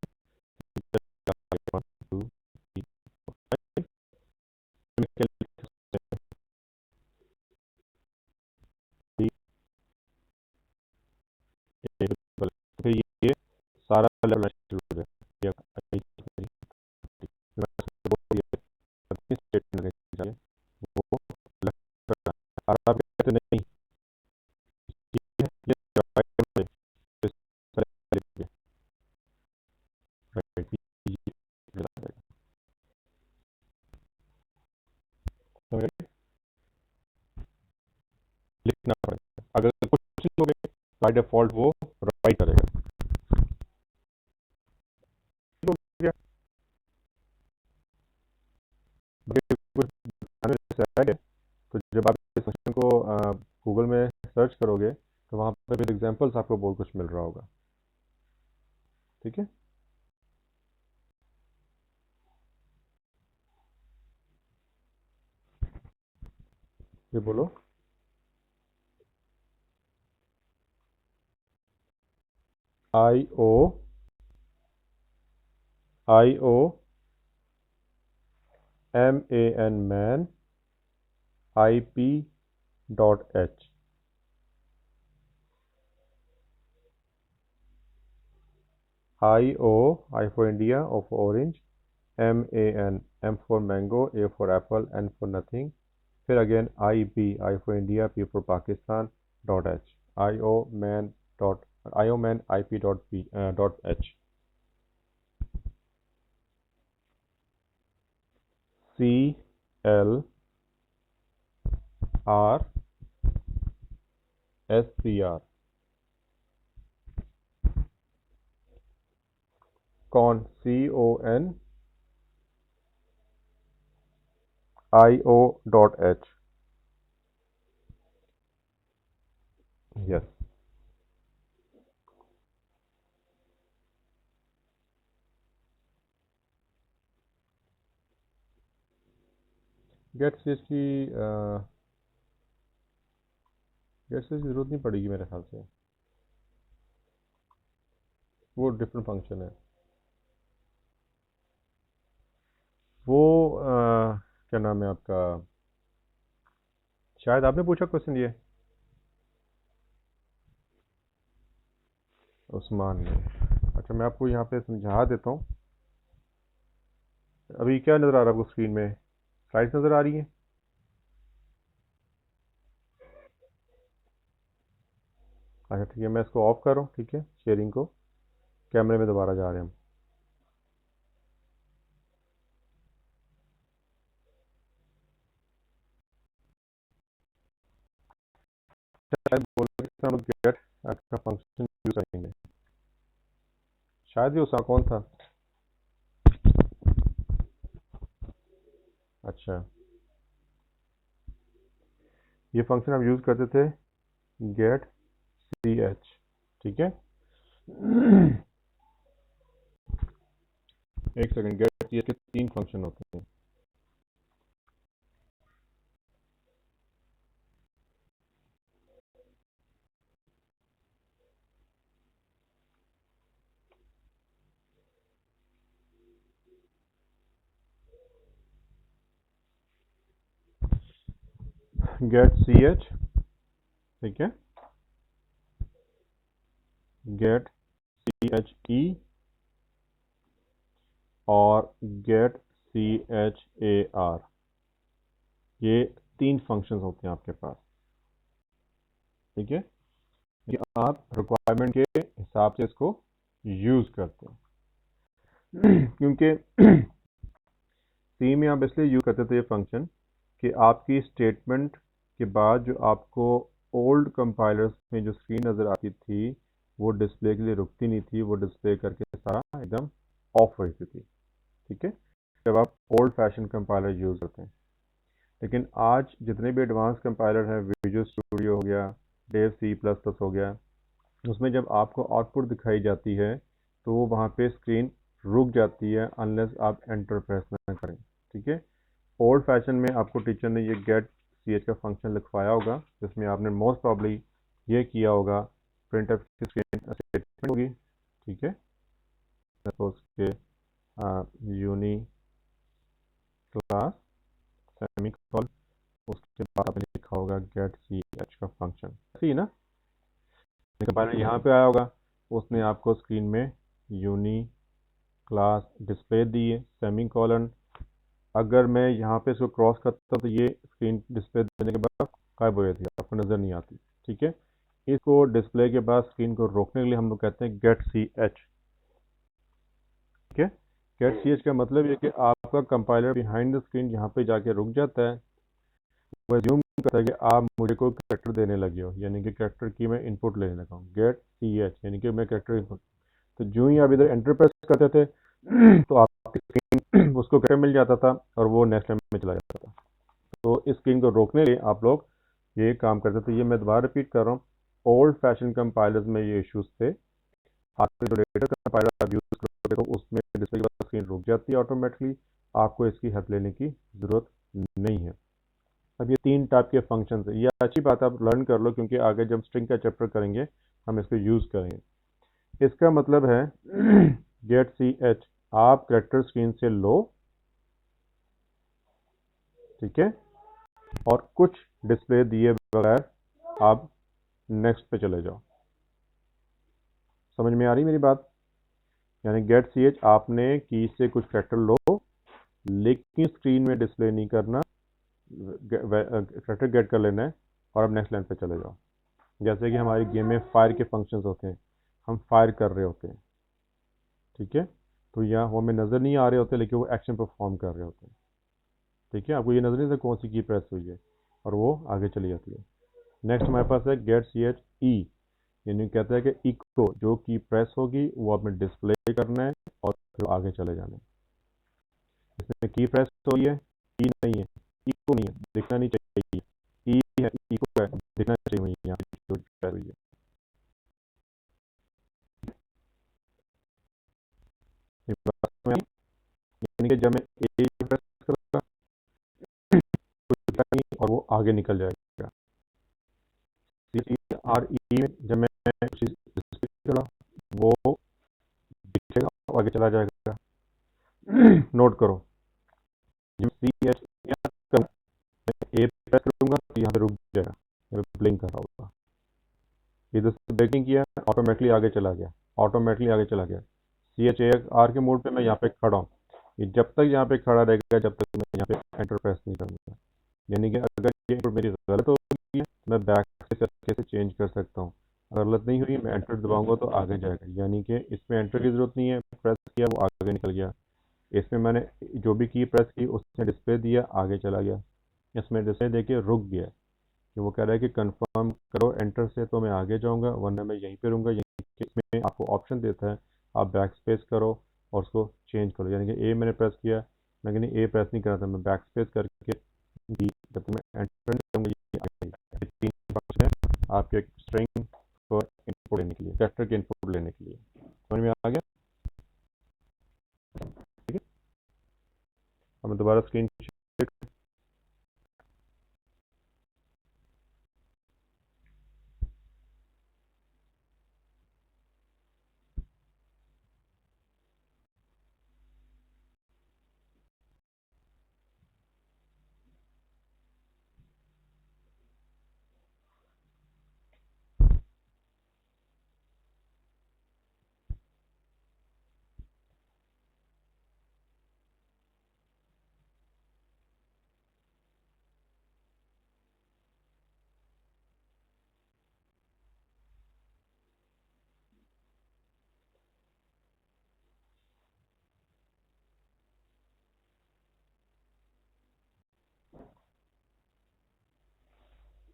1 2 3 4 फिर ये सारा लेवल शुरू हो गया। स्टेटमेंट वो और आप कहते नहीं, ये right है, इस तरह से right, समझ गए? लिखना पड़ेगा, अगर कुछ लिखोगे बाय डिफॉल्ट वो राइट करेगा। ठीक हो गया? बाकी कुछ बताने से आगे, तो जब आप इस क्वेश्चन को गूगल में सर्च करोगे तो वहाँ पर फिर एग्जांपल्स आपको बहुत कुछ मिल रहा होगा। ठीक है, ये बोलो। I-O, I-O, M-A-N man, I-P dot H, I-O, I for India, O for Orange, M-A-N, M for mango, A for apple, N for nothing, फिर again I-P, I for India, P for Pakistan, dot H, I-O man dot, I-O man I-P dot P, dot H, C-L-R-S-C-R, con, C-O-N, I-O dot H, yes. Get space की get space की जरूरत नहीं पड़ेगी मेरे ख्याल से, वो different function है। वो क्या नाम है आपका, शायद आपने पूछा क्वेश्चन ये, उस्मान ने। अच्छा मैं आपको यहाँ पे समझा देता हूँ। अभी क्या नज़र आ रहा है आपको स्क्रीन में, स्लाइड्स नज़र आ रही हैं? अच्छा ठीक है, मैं इसको ऑफ कर रहा हूँ, ठीक है, शेयरिंग को, कैमरे में दोबारा जा रहे हैं हम। शायद बोल रहे थे हम लोग गेट का फंक्शन यूज करेंगे, शायद ही उसका कौन था। अच्छा, ये फंक्शन हम यूज करते थे गेट सी एच, ठीक है। एक सेकंड, गेट सी एच के 3 फंक्शन होते हैं। गेट सी एच, ठीक है, गेट सी एच ई और get C H A R, ये 3 फंक्शंस होते हैं आपके पास, ठीक है। ये आप रिक्वायरमेंट के हिसाब से इसको यूज करते हैं। क्योंकि सी में आप इसलिए यूज करते थे ये फंक्शन कि आपकी स्टेटमेंट के बाद जो आपको ओल्ड कंपाइलर्स में जो स्क्रीन नज़र आती थी वो डिस्प्ले के लिए रुकती नहीं थी, वो डिस्प्ले करके सारा एकदम ऑफ हो जाती थी, ठीक है, जब आप ओल्ड फैशन कंपाइलर यूज़ करते हैं। लेकिन आज जितने भी एडवांस कंपाइलर हैं, विजुअल स्टूडियो हो गया, डेव सी प्लस प्लस हो गया, उसमें जब आपको आउटपुट दिखाई जाती है तो वो वहाँ पे स्क्रीन रुक जाती है अनलेस आप एंटर प्रेस ना करें, ठीक है। ओल्ड फैशन में आपको टीचर ने ये गेट सी एच का फंक्शन लिखवाया होगा, जिसमें आपने मोस्ट प्रॉब्ली ये किया होगा, प्रिंट एफ की स्क्रीन स्टेटमेंट होगी, ठीक है, सपोज के यूनी क्लास सेमीकोलन, उसके बाद आपने लिखा होगा गेट सी एच का फंक्शन, सही है ना। कंपाइलर यहाँ पे आया होगा, उसने आपको स्क्रीन में यूनी क्लास डिस्प्ले दी है सेमीकोलन, अगर मैं यहाँ पे इसको क्रॉस करता तो ये स्क्रीन डिस्प्ले देने के बाद गायब हो जाती है, आपको नज़र नहीं आती, ठीक है। इसको डिस्प्ले के बाद स्क्रीन को रोकने के लिए हम लोग कहते हैं गेट सी एच, ठीक है। गेट सी एच का मतलब ये कि आपका कंपाइलर बिहाइंड द स्क्रीन यहाँ पे जाके रुक जाता है, वो एज्यूम करता है कि आप मुझे कोई कैरेक्टर देने लगे हो, यानी कि कैरेक्टर की मैं इनपुट लेने लगा हूँ, गेट सी एच यानी कि मैं कैरेक्टर इनपुट। तो जो ही आप इधर एंटर प्रेस करते थे तो आपकी स्क्रीन उसको कैरेक्टर मिल जाता था और वो नेक्स्ट टाइम में चला जाता था। तो इस स्क्रीन को रोकने के लिए आप लोग ये काम करते थे। ये मैं दोबारा रिपीट कर रहा हूँ, ओल्ड फैशन कंपाइलर्स में ये इश्यूज थे। आपके जो लेटेस्ट कंपाइलर आप यूज़ करोगे तो उसमें डिस्प्ले के बाद स्क्रीन रुक जाती है ऑटोमेटिकली, आपको इसकी हेल्प लेने की ज़रूरत नहीं है। अब ये 3 टाइप के फंक्शन है, ये अच्छी बात आप लर्न कर लो क्योंकि आगे जब स्ट्रिंग का चैप्टर करेंगे हम इसको यूज़ करेंगे। इसका मतलब है गेट सी एच, आप कैरेक्टर स्क्रीन से लो, ठीक है, और कुछ डिस्प्ले दिए बगैर आप नेक्स्ट पे चले जाओ। समझ में आ रही मेरी बात। यानी गेट सी एच, आपने की से कुछ कैरेक्टर लो लेकिन स्क्रीन में डिस्प्ले नहीं करना, कैरेक्टर गेट कर लेना है और अब नेक्स्ट लाइन पे चले जाओ। जैसे कि हमारी गेम में फायर के फंक्शंस होते हैं, हम फायर कर रहे होते हैं, ठीक है, तो यहाँ वो हमें नज़र नहीं आ रहे होते लेकिन वो एक्शन परफॉर्म कर रहे होते हैं, ठीक है। आपको ये नज़र नहीं आता कौन सी की प्रेस हुई है और वो आगे चली जाती है। नेक्स्ट हमारे पास है गेट सी एच ई, यानी कहता है कि इको जो की प्रेस होगी वो आपने डिस्प्ले करना है और फिर आगे चले जाना है। इसमें की प्रेस हो रही है, ई नहीं है, इको नहीं है, दिखना नहीं चाहिए, ई है इको है, दिखना चाहिए वही यहाँ पे जो प्रेस हुई है। ये बात समझ आई? यानी कि जब मैं ए प्रेस करूँगा तो दिखता नहीं और वो आगे निकल जाएगा। सी आर ई में जब मैं कुछ डिस्प्ले करूँगा वो दिखेगा और आगे चला जाएगा। नोट करो, जब सी एच ए प्रेस करूंगा तो यहाँ पे रुक जाएगा, यहाँ पे ब्लिंक कर रहा होगा, इधर से ब्रेकिंग किया ऑटोमेटिकली आगे चला गया, ऑटोमेटिकली आगे चला गया। सी एच ए आर के मोड पे मैं यहाँ पे खड़ा हूँ, ये जब तक यहाँ पे खड़ा रहेगा जब तक मैं यहाँ पे एंटर प्रेस नहीं करूँगा। यानी कि अगर ये इनपुट मेरी गलत हो गई है तो मैं बैक से तरीके से चेंज कर सकता हूँ, अगर गलत नहीं हुई मैं एंटर दबाऊंगा तो आगे जाएगा। यानी कि इसमें एंटर की जरूरत नहीं है, प्रेस किया वो आगे निकल गया। इसमें मैंने जो भी की प्रेस की उसने डिस्प्ले दिया आगे चला गया, इसमें डिस्प्ले देके रुक गया। कि वो कह रहा है कि कंफर्म करो एंटर से, तो मैं आगे जाऊंगा, वरना मैं यहीं पे रहूंगा। यहीं के इसमें आपको ऑप्शन देता है, आप बैक स्पेस करो और उसको चेंज करो। यानी कि ए मैंने प्रेस किया, लेकिन ए प्रेस नहीं करा था, मैं बैक स्पेस करके डी, जब तक मैं एंटर नहीं करूंगा ये आएगा। ये तीन फंक्शन है आपके स्ट्रिंग को इनपुट लेने के लिए, कैरेक्टर के इनपुट लेने के लिए। समझ में आ गया? ठीक है, अब मैं दोबारा स्क्रीन।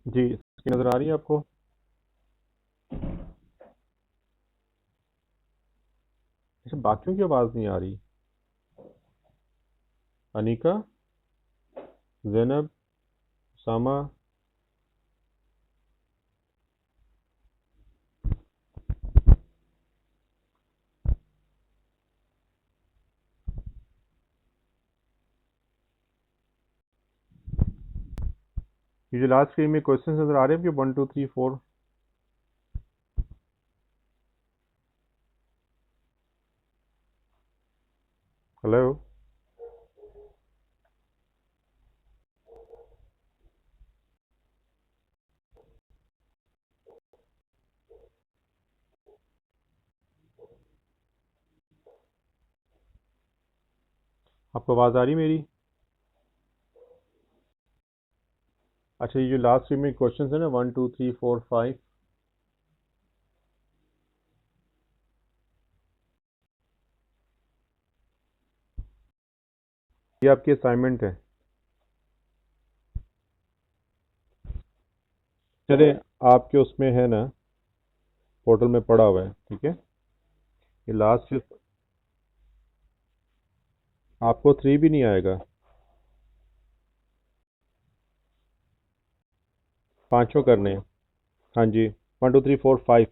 जी, स्क्रीन नज़र आ रही है आपको? अच्छा, बाकियों की आवाज़ नहीं आ रही। अनीका, जैनब, सामा। ये जो लास्ट स्क्रीन में क्वेश्चन नज़र आ रहे हैं, 1 2 3 4। हेलो? आपको आवाज़ आ रही मेरी? अच्छा, ये जो लास्ट स्क्रीन में क्वेश्चन है ना, 1 2 3 4 5, ये आपकी असाइनमेंट है। चले, आपके उसमें है ना, पोर्टल में पड़ा हुआ है, ठीक है। ये लास्ट, आपको 3 भी नहीं आएगा, पांचों करने हैं। हाँ जी, 1 2 3 4 5।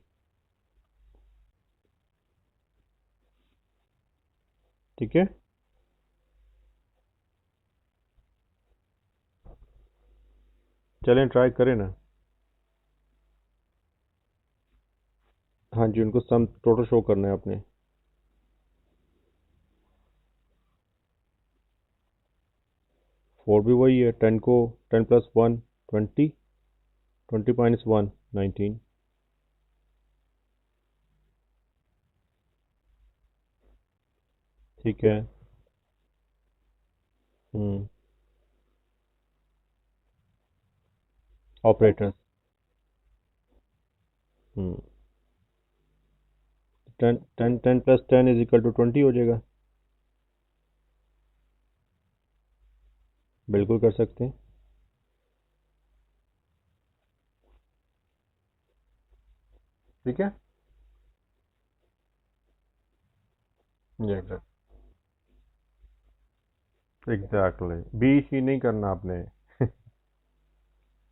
ठीक है, चलें ट्राई करें ना। हाँ जी, उनको सम टोटल शो करना है आपने। 4 भी वही है, 10 को, 10 + 1 20, 20 - 1 19। ठीक है। हम्म। ऑपरेटर्स। हम्म। 10 + 10 = 20 हो जाएगा। बिल्कुल कर सकते हैं। ठीक है। एग्जैक्टली, बी ही नहीं करना आपने।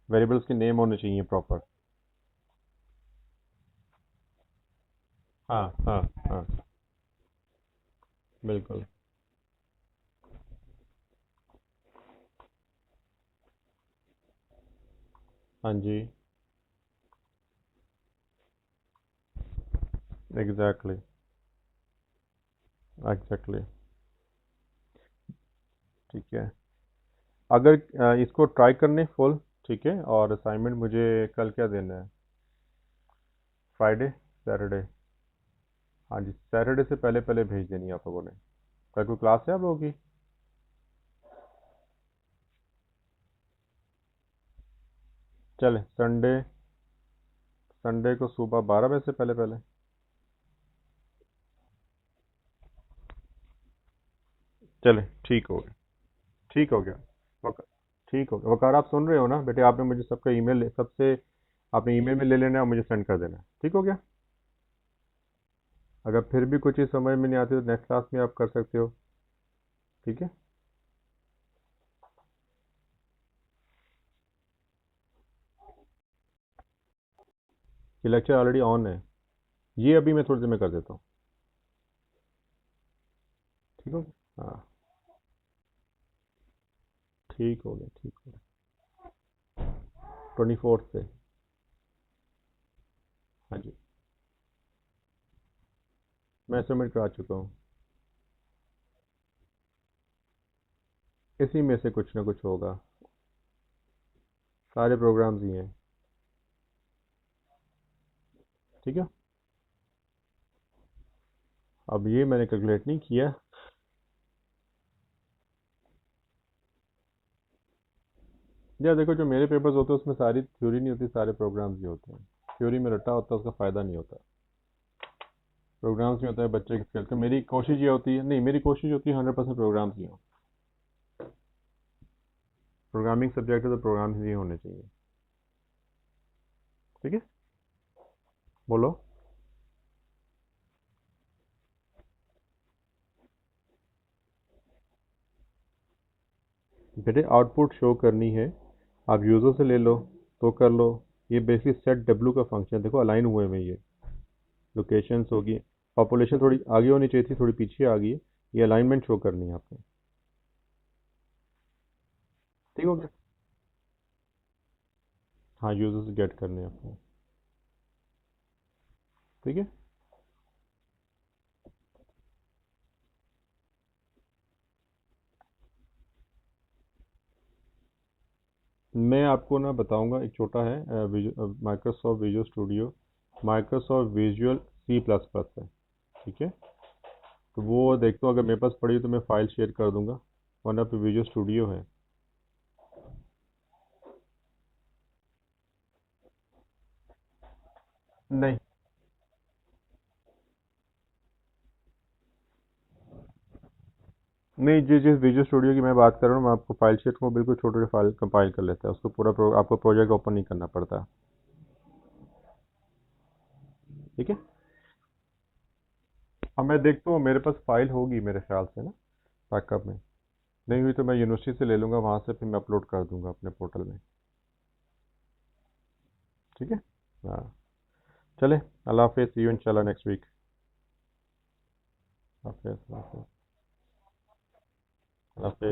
वेरिएबल्स के नेम होने चाहिए प्रॉपर। हाँ हाँ हाँ, बिल्कुल। हाँ जी, एग्जैक्टली एग्जैक्टली। ठीक है, अगर इसको ट्राई करने फुल, ठीक है। और असाइनमेंट मुझे कल क्या देना है? Friday, Saturday? हाँ जी, सैटरडे से पहले पहले भेज देनी है आप लोगों ने। कल कोई क्लास है आप लोगों की? चले, संडे, संडे को सुबह 12 बजे से पहले पहले। चले, ठीक हो गया। ठीक हो गया। ओके। ठीक हो गया वकार, आप सुन रहे हो ना बेटे? आपने मुझे सबका ईमेल सबसे आपने ईमेल में ले लेना है और मुझे सेंड कर देना है, ठीक हो गया? अगर फिर भी कुछ चीज़ समझ में नहीं आती तो नेक्स्ट क्लास में आप कर सकते हो, ठीक है? ये लेक्चर ऑलरेडी ऑन है, ये अभी मैं थोड़ी देर में कर देता हूँ, ठीक हो गया? हाँ, ठीक हो गया, ठीक हो गया। 24 से। हाँ जी, मैं सबमिट करा चुका हूँ। इसी में से कुछ ना कुछ होगा, सारे प्रोग्राम्स ही हैं, ठीक है? अब ये मैंने कैलकुलेट नहीं किया। यार देखो, जो मेरे पेपर्स होते हैं उसमें सारी थ्योरी नहीं होती, सारे प्रोग्राम्स ही होते हैं। थ्योरी में रटा होता है, उसका फ़ायदा नहीं होता। प्रोग्राम्स में होता है बच्चे के स्किल का। मेरी कोशिश ये होती है, नहीं, मेरी कोशिश होती है 100% प्रोग्राम्स ही हो। प्रोग्रामिंग सब्जेक्ट है तो प्रोग्राम्स ही होने चाहिए, ठीक है? बोलो। बेटे आउटपुट शो करनी है, आप यूज़र से ले लो तो कर लो। ये बेसिकली सेट डब्ल्यू का फंक्शन, देखो अलाइन हुए में ये लोकेशंस होगी। पॉपुलेशन थोड़ी आगे होनी चाहिए थी, थोड़ी पीछे आ गई है। ये अलाइनमेंट शो करनी है आपने, ठीक हो गया? हाँ, यूज़र से गेट करने हैं आपको, ठीक है? मैं आपको ना बताऊंगा, एक छोटा है Microsoft Visual Studio, Microsoft Visual C plus plus है, ठीक है? तो वो देखता हूँ, अगर मेरे पास पड़ी तो मैं फाइल शेयर कर दूंगा, वरना पे विजुअल स्टूडियो है। नहीं, नहीं, जिस जिस विजुअल स्टूडियो की मैं बात कर रहा हूँ, मैं आपको फाइल शेयर को बिल्कुल छोटे छोटे फाइल कंपाइल कर लेता है, उसको पूरा आपको प्रोजेक्ट ओपन नहीं करना पड़ता, ठीक है? अब मैं देखता हूँ, मेरे पास फाइल होगी मेरे ख्याल से ना, बैकअप में। नहीं हुई तो मैं यूनिवर्सिटी से ले लूँगा, वहाँ से फिर मैं अपलोड कर दूंगा अपने पोर्टल में, ठीक है? हाँ, चले, अल्लाह हाफिज़, सी यू इंशाल्लाह नेक्स्ट वीक। हाफिज़, हाफिज़, हाफिज़।